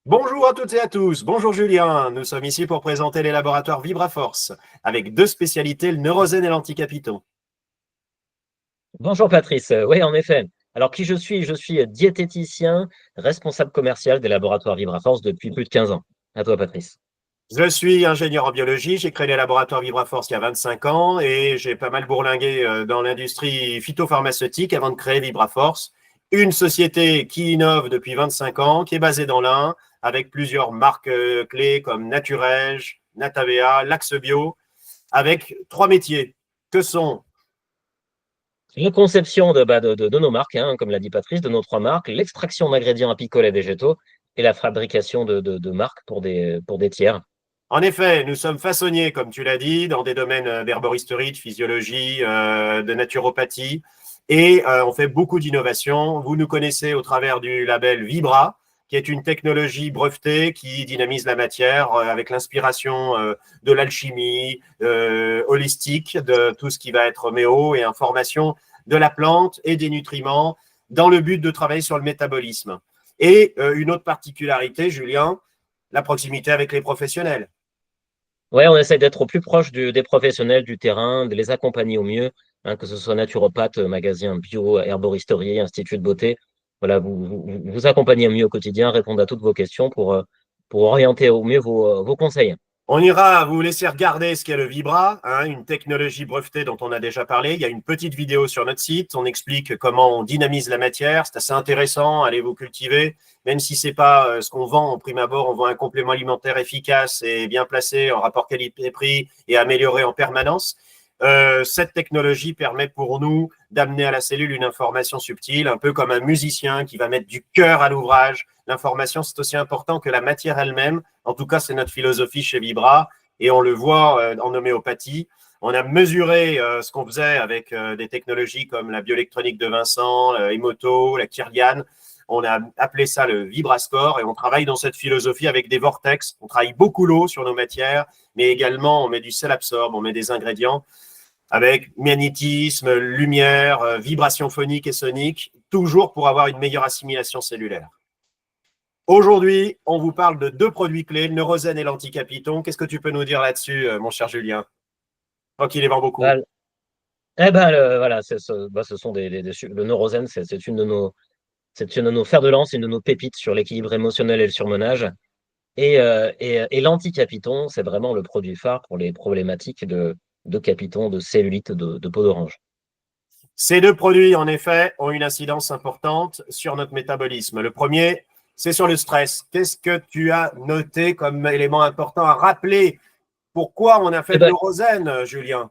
Bonjour à toutes et à tous, bonjour Julien, nous sommes ici pour présenter les laboratoires VibraForce avec deux spécialités, le neurosène et l'anticapiton. Bonjour Patrice, oui en effet. Alors qui je suis? Je suis diététicien, responsable commercial des laboratoires VibraForce depuis plus de 15 ans. À toi Patrice. Je suis ingénieur en biologie, j'ai créé les laboratoires VibraForce il y a 25 ans et j'ai pas mal bourlingué dans l'industrie phytopharmaceutique avant de créer VibraForce, une société qui innove depuis 25 ans, qui est basée dans l'Ain, avec plusieurs marques clés comme Naturège, Natavea, Laxebio, avec trois métiers que sont. La conception de nos marques, hein, comme l'a dit Patrice, de nos trois marques, l'extraction d'ingrédients apicoles et végétaux et la fabrication de marques pour des tiers. En effet, nous sommes façonniers, comme tu l'as dit, dans des domaines d'herboristerie, de physiologie, de naturopathie, et on fait beaucoup d'innovations. Vous nous connaissez au travers du label Vibra, qui est une technologie brevetée qui dynamise la matière avec l'inspiration de l'alchimie holistique, de tout ce qui va être homéo et information de la plante et des nutriments, dans le but de travailler sur le métabolisme. Et une autre particularité, Julien, la proximité avec les professionnels. Ouais, on essaie d'être au plus proche des professionnels du terrain, de les accompagner au mieux, hein, que ce soit naturopathe, magasin bio, herboristerie, institut de beauté. Voilà, vous accompagnez au mieux au quotidien, répondre à toutes vos questions pour orienter au mieux vos conseils. On ira vous laisser regarder ce qu'est le Vibra, hein, une technologie brevetée dont on a déjà parlé. Il y a une petite vidéo sur notre site. On explique comment on dynamise la matière. C'est assez intéressant. Allez vous cultiver. Même si c'est pas ce qu'on vend au prime abord, on vend un complément alimentaire efficace et bien placé en rapport qualité-prix et amélioré en permanence. Cette technologie permet pour nous d'amener à la cellule une information subtile, un peu comme un musicien qui va mettre du cœur à l'ouvrage. L'information, c'est aussi important que la matière elle-même. En tout cas, c'est notre philosophie chez Vibra et on le voit en homéopathie. On a mesuré ce qu'on faisait avec des technologies comme la bioélectronique de Vincent, Emoto, la Kirlian. On a appelé ça le Vibrascore et on travaille dans cette philosophie avec des vortex. On travaille beaucoup l'eau sur nos matières, mais également on met du sel absorbe, on met des ingrédients avec magnétisme, lumière, vibration phonique et sonique, toujours pour avoir une meilleure assimilation cellulaire. Aujourd'hui, on vous parle de deux produits clés, le neurosène et l'anticapiton. Qu'est-ce que tu peux nous dire là-dessus, mon cher Julien? Toi qui les vends beaucoup. Voilà. Eh ben, voilà, ce sont le neurosène, c'est une de nos fers de lance, une de nos pépites sur l'équilibre émotionnel et le surmenage. Et l'anticapiton, c'est vraiment le produit phare pour les problématiques de capiton, de cellulite, de peau d'orange. Ces deux produits, en effet, ont une incidence importante sur notre métabolisme. Le premier, c'est sur le stress. Qu'est-ce que tu as noté comme élément important à rappeler? Pourquoi on a fait Eh le ben, neurosène, Julien?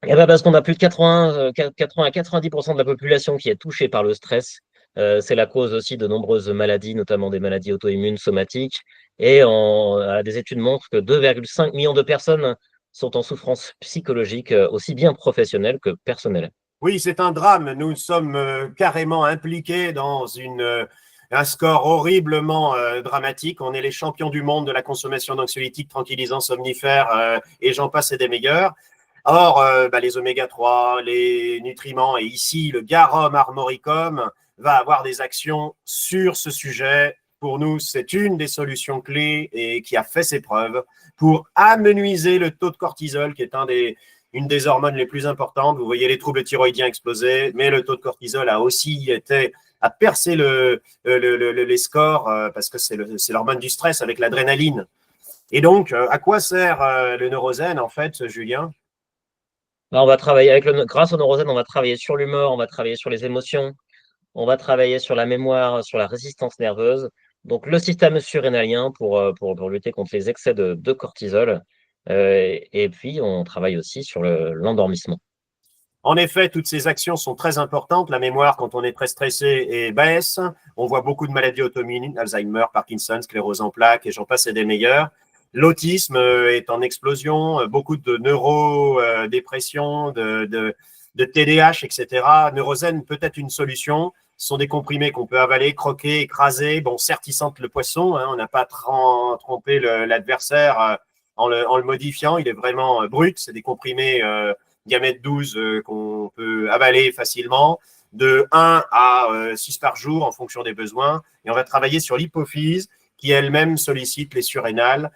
parce qu'on a plus de 80 à 90% de la population qui est touchée par le stress. C'est la cause aussi de nombreuses maladies, notamment des maladies auto-immunes somatiques. Et des études montrent que 2,5 millions de personnes sont en souffrance psychologique, aussi bien professionnelle que personnelle. Oui, c'est un drame. Nous sommes carrément impliqués dans un score horriblement dramatique. On est les champions du monde de la consommation d'anxiolytiques, tranquillisants, somnifères et j'en passe et des meilleurs. Or, les oméga 3, les nutriments et ici le garum armoricum va avoir des actions sur ce sujet. Pour nous, c'est une des solutions clés et qui a fait ses preuves pour amenuiser le taux de cortisol, qui est une des hormones les plus importantes. Vous voyez les troubles thyroïdiens exploser, mais le taux de cortisol a aussi été à percer les scores parce que c'est l'hormone du stress avec l'adrénaline. Et donc, à quoi sert le neurosène, en fait, Julien? Là, on va travailler grâce au neurosène, on va travailler sur l'humeur, on va travailler sur les émotions, on va travailler sur la mémoire, sur la résistance nerveuse. Donc, le système surrénalien pour lutter contre les excès de cortisol. Et puis, on travaille aussi sur l'endormissement. En effet, toutes ces actions sont très importantes. La mémoire, quand on est très stressé, est baisse. On voit beaucoup de maladies auto-immunes, Alzheimer, Parkinson, sclérose en plaques, et j'en passe et des meilleurs. L'autisme est en explosion, beaucoup de neurodépression, de TDAH, etc. Neurosène peut être une solution. Ce sont des comprimés qu'on peut avaler, croquer, écraser. Bon, certes, ils sentent le poisson. Hein, on n'a pas trompé l'adversaire en le modifiant. Il est vraiment brut. C'est des comprimés diamètre 12 qu'on peut avaler facilement, de 1 à 6 par jour en fonction des besoins. Et on va travailler sur l'hypophyse qui elles-mêmes sollicitent les surrénales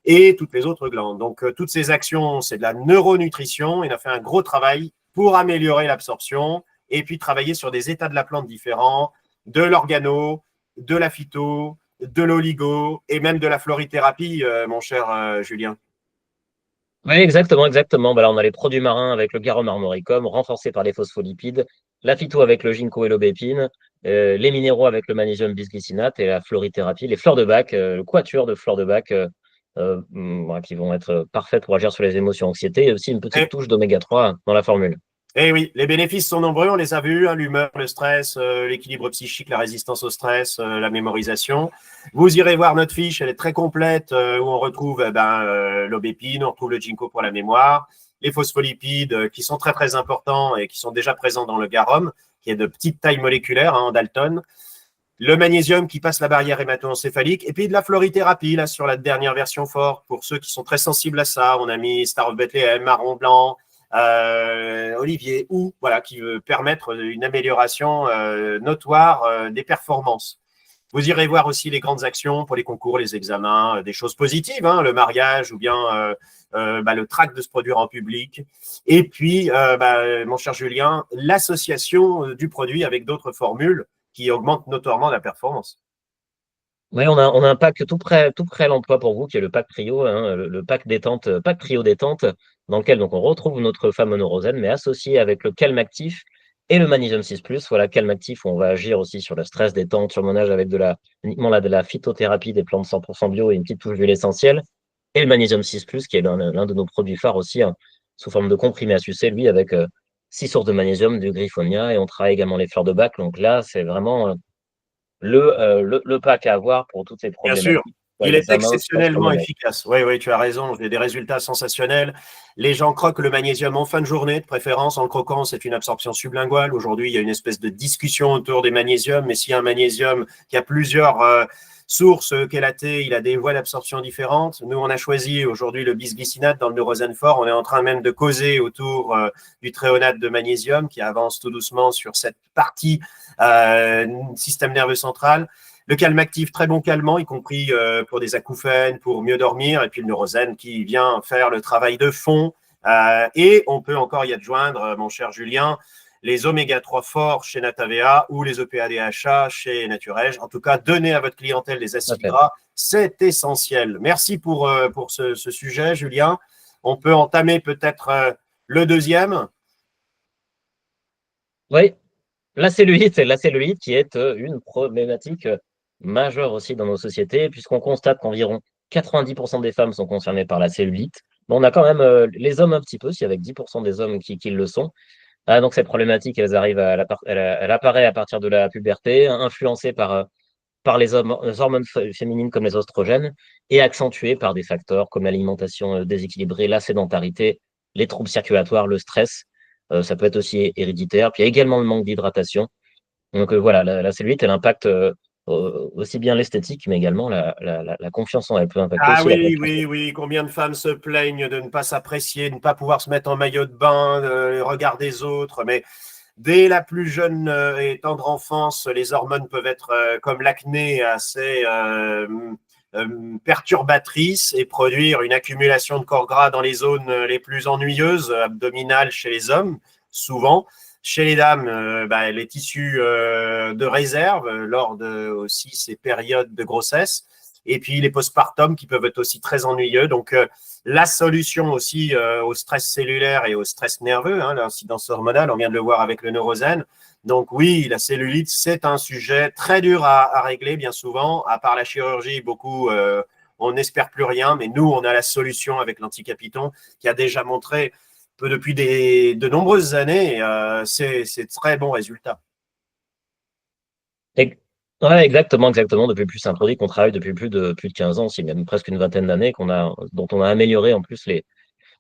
et toutes les autres glandes. Donc, toutes ces actions, c'est de la neuronutrition. Il a fait un gros travail pour améliorer l'absorption et puis travailler sur des états de la plante différents, de l'organo, de la phyto, de l'oligo et même de la florithérapie, mon cher Julien. Oui, exactement, exactement. Bah là, on a les produits marins avec le garum armoricum, renforcés par les phospholipides, la phyto avec le ginkgo et l'aubépine, les minéraux avec le magnésium bisglycinate et la florithérapie, les fleurs de Bach, le quatuor de fleurs de Bach, voilà, qui vont être parfaites pour agir sur les émotions, anxiété, et aussi une petite Et touche d'oméga 3 dans la formule. Eh oui, les bénéfices sont nombreux, on les a vus, hein, l'humeur, le stress, l'équilibre psychique, la résistance au stress, la mémorisation. Vous irez voir notre fiche, elle est très complète, où on retrouve l'aubépine, on retrouve le ginkgo pour la mémoire, les phospholipides qui sont très très importants et qui sont déjà présents dans le garum, qui est de petite taille moléculaire, hein, en Dalton, le magnésium qui passe la barrière hémato-encéphalique, et puis de la florithérapie, là, sur la dernière version forte, pour ceux qui sont très sensibles à ça. On a mis Star of Bethlehem, Marron Blanc, Olivier, ou voilà, qui veut permettre une amélioration notoire des performances. Vous irez voir aussi les grandes actions pour les concours, les examens, des choses positives, hein, le mariage ou bien le trac de se produire en public. Et puis, mon cher Julien, l'association du produit avec d'autres formules qui augmentent notoirement la performance. Oui, on a un pack tout prêt à l'emploi pour vous, qui est le pack Trio, hein, le pack détente, pack Trio détente, dans lequel donc on retrouve notre fameux neurosène, mais associé avec le calme actif et le magnésium 6+. Voilà, calme actif, où on va agir aussi sur le stress détente, surmenage avec uniquement de la phytothérapie des plantes 100% bio et une petite touche d'huile essentielle. Et le magnésium 6+, qui est l'un de nos produits phares aussi, hein, sous forme de comprimé à sucer, lui, avec 6 sources de magnésium, du griffonia, et on travaille également les fleurs de bac. Donc là, c'est vraiment le pack à avoir pour toutes ces Bien sûr, problématiques, soit il est examen, soit exceptionnellement surmenage. efficace. Oui, oui, tu as raison. J'ai des résultats sensationnels. Les gens croquent le magnésium en fin de journée, de préférence. En le croquant, c'est une absorption sublinguale. Aujourd'hui, il y a une espèce de discussion autour des magnésiums. Mais s'il y a un magnésium qui a plusieurs sources chélatées, il a des voies d'absorption différentes. Nous, on a choisi aujourd'hui le bisglycinate dans le neurosène fort. On est en train même de causer autour du tréonate de magnésium qui avance tout doucement sur cette partie système nerveux central. Le calme actif, très bon calmant, y compris pour des acouphènes, pour mieux dormir, et puis le neurosène qui vient faire le travail de fond. Et on peut encore y adjoindre, mon cher Julien, les oméga 3 forts chez Natavea ou les EPA-DHA chez Naturej. En tout cas, donner à votre clientèle des acides Parfait. gras, c'est essentiel. Merci pour ce sujet, Julien. On peut entamer peut-être le deuxième. Oui, la cellulite qui est une problématique majeure aussi dans nos sociétés, puisqu'on constate qu'environ 90% des femmes sont concernées par la cellulite. Mais on a quand même les hommes un petit peu, si avec 10% des hommes qui le sont. Ah, donc cette problématique, elle apparaît à partir de la puberté, influencée par les hormones féminines comme les oestrogènes et accentuée par des facteurs comme l'alimentation déséquilibrée, la sédentarité, les troubles circulatoires, le stress. Ça peut être aussi héréditaire. Puis il y a également le manque d'hydratation. Donc voilà, la cellulite, elle impacte aussi bien l'esthétique, mais également la confiance en elle peut impacter Ah aussi la oui, confiance en oui, oui. Combien de femmes se plaignent de ne pas s'apprécier, de ne pas pouvoir se mettre en maillot de bain, de regard des autres. Mais dès la plus jeune et tendre enfance, les hormones peuvent être, comme l'acné, assez perturbatrices et produire une accumulation de corps gras dans les zones les plus ennuyeuses, abdominales chez les hommes, souvent. Chez les dames, les tissus de réserve lors de aussi ces périodes de grossesse. Et puis les postpartum qui peuvent être aussi très ennuyeux. Donc la solution aussi au stress cellulaire et au stress nerveux, hein, l'incidence hormonale, on vient de le voir avec le neurosène. Donc oui, la cellulite, c'est un sujet très dur à régler bien souvent. À part la chirurgie, beaucoup, on n'espère plus rien, mais nous, on a la solution avec l'anticapiton qui a déjà montré depuis de nombreuses années, c'est très bons résultats. Et- Ouais, exactement, exactement. Depuis plus, c'est un produit qu'on travaille depuis plus de 15 ans, si même presque une vingtaine d'années, dont on a amélioré en plus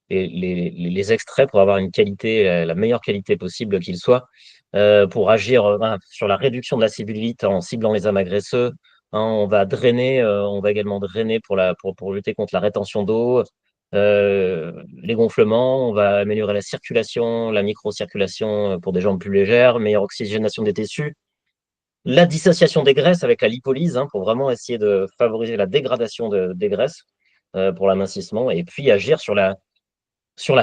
les extraits pour avoir une qualité, la meilleure qualité possible qu'il soit, pour agir sur la réduction de la cellulite en ciblant les âmes agresseux. Hein, on va également drainer pour lutter contre la rétention d'eau, les gonflements. On va améliorer la circulation, la microcirculation pour des jambes plus légères, meilleure oxygénation des tissus. la dissociation des graisses avec la lipolyse, hein, pour vraiment essayer de favoriser la dégradation des graisses pour l'amincissement, et puis agir sur la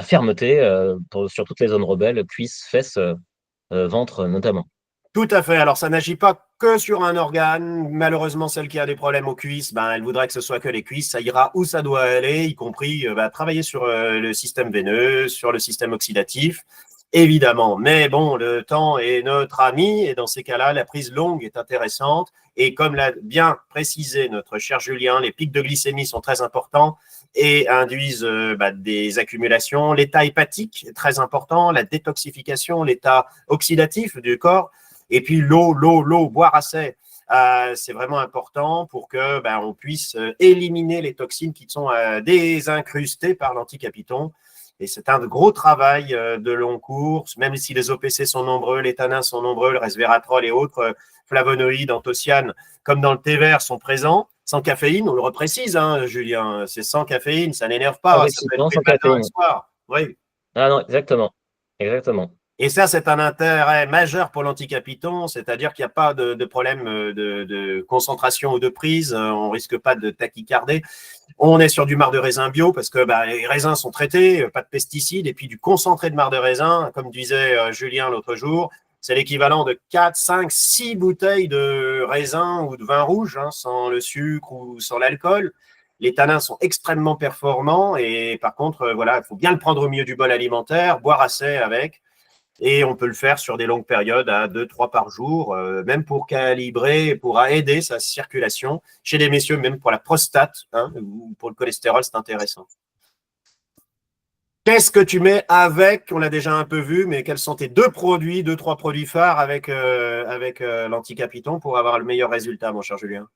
fermeté sur toutes les zones rebelles, cuisses, fesses, ventre notamment. Tout à fait. Alors, ça n'agit pas que sur un organe. Malheureusement, celle qui a des problèmes aux cuisses, ben, elle voudrait que ce soit que les cuisses. Ça ira où ça doit aller, y compris travailler sur le système veineux, sur le système oxydatif, évidemment. Mais bon, le temps est notre ami et dans ces cas-là, la prise longue est intéressante. Et comme l'a bien précisé notre cher Julien, les pics de glycémie sont très importants et induisent des accumulations. L'état hépatique est très important, la détoxification, l'état oxydatif du corps. Et puis l'eau, boire assez. C'est vraiment important pour que on puisse éliminer les toxines qui sont désincrustées par l'anticapiton. Et c'est un gros travail de long cours, même si les OPC sont nombreux, les tanins sont nombreux, le resveratrol et autres flavonoïdes, anthocyanes, comme dans le thé vert, sont présents. Sans caféine, on le reprécise, hein, Julien, c'est sans caféine, ça n'énerve pas, ça peut être Effectivement, fait sans matin et caféine. soir. Oui. Ah non, exactement. Exactement. Et ça, c'est un intérêt majeur pour l'anticapiton, c'est-à-dire qu'il n'y a pas de problème de concentration ou de prise, on ne risque pas de tachycardie. On est sur du marc de raisin bio parce que les raisins sont traités, pas de pesticides, et puis du concentré de marc de raisin, comme disait Julien l'autre jour, c'est l'équivalent de 4, 5, 6 bouteilles de raisin ou de vin rouge, hein, sans le sucre ou sans l'alcool. Les tanins sont extrêmement performants et par contre, voilà, il faut bien le prendre au milieu du bol alimentaire, boire assez avec. Et on peut le faire sur des longues périodes, à 2, 3 par jour, même pour calibrer, pour aider sa circulation. Chez les messieurs, même pour la prostate, hein, ou pour le cholestérol, c'est intéressant. Qu'est-ce que tu mets avec, on l'a déjà un peu vu, mais quels sont tes deux produits, 2, 3 produits phares avec l'anticapiton pour avoir le meilleur résultat, mon cher Julien?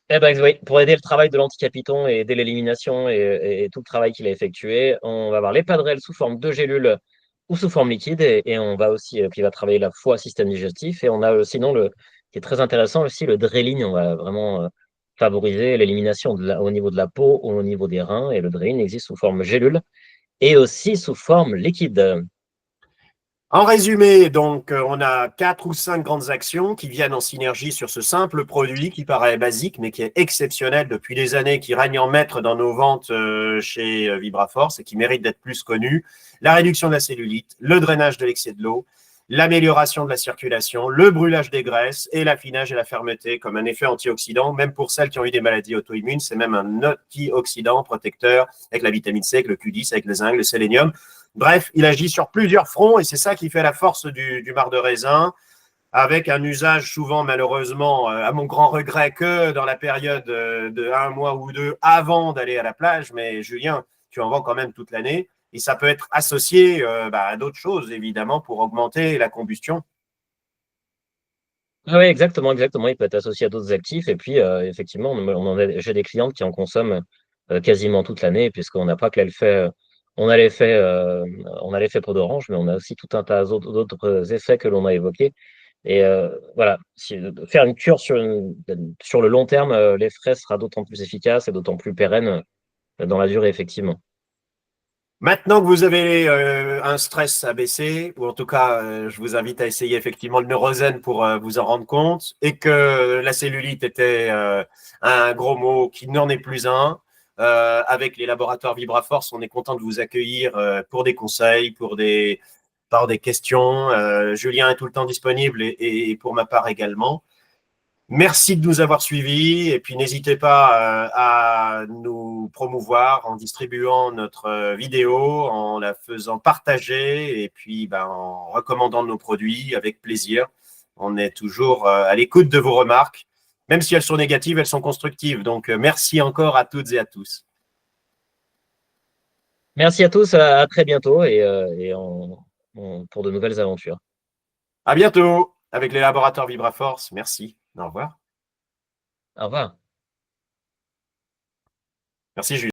Eh ben, oui, pour aider le travail de l'anticapiton et aider l'élimination et tout le travail qu'il a effectué, on va avoir l'Epadrel sous forme de gélule ou sous forme liquide, et on va aussi, qui va travailler la fois système digestif. Et on a sinon qui est très intéressant aussi, le Drailing. On va vraiment favoriser l'élimination au niveau de la peau ou au niveau des reins. Et le Drailing existe sous forme gélule et aussi sous forme liquide. En résumé, donc, on a 4 ou 5 grandes actions qui viennent en synergie sur ce simple produit qui paraît basique, mais qui est exceptionnel depuis des années, qui règne en maître dans nos ventes chez Vibraforce et qui mérite d'être plus connu. La réduction de la cellulite, le drainage de l'excès de l'eau, l'amélioration de la circulation, le brûlage des graisses et l'affinage et la fermeté comme un effet antioxydant. Même pour celles qui ont eu des maladies auto-immunes, c'est même un antioxydant protecteur avec la vitamine C, avec le Q10, avec le zinc, le sélénium. Bref, il agit sur plusieurs fronts et c'est ça qui fait la force du marc de raisin, avec un usage souvent malheureusement, à mon grand regret, que dans la période de 1 mois ou 2 avant d'aller à la plage. Mais Julien, tu en vends quand même toute l'année et ça peut être associé à d'autres choses, évidemment, pour augmenter la combustion. Ah oui, exactement, exactement. Il peut être associé à d'autres actifs. Et puis, effectivement, j'ai des clientes qui en consomment quasiment toute l'année, puisqu'on n'a pas que l'effet, on a l'effet peau d'orange, mais on a aussi tout un tas d'autres effets que l'on a évoqués. Et voilà, faire une cure sur le long terme, l'effet sera d'autant plus efficace et d'autant plus pérenne dans la durée, effectivement. Maintenant que vous avez un stress à baisser, ou en tout cas, je vous invite à essayer effectivement le neurosène pour vous en rendre compte, et que la cellulite était un gros mot qui n'en est plus un. Avec les laboratoires Vibraforce, on est content de vous accueillir pour des conseils, par des questions. Julien est tout le temps disponible et pour ma part également. Merci de nous avoir suivis et puis n'hésitez pas à nous promouvoir en distribuant notre vidéo, en la faisant partager et puis en recommandant nos produits avec plaisir. On est toujours à l'écoute de vos remarques. Même si elles sont négatives, elles sont constructives. Donc, merci encore à toutes et à tous. Merci à tous, à très bientôt pour de nouvelles aventures. À bientôt avec les laboratoires Vibraforce. Merci. Au revoir. Au revoir. Merci, Julie.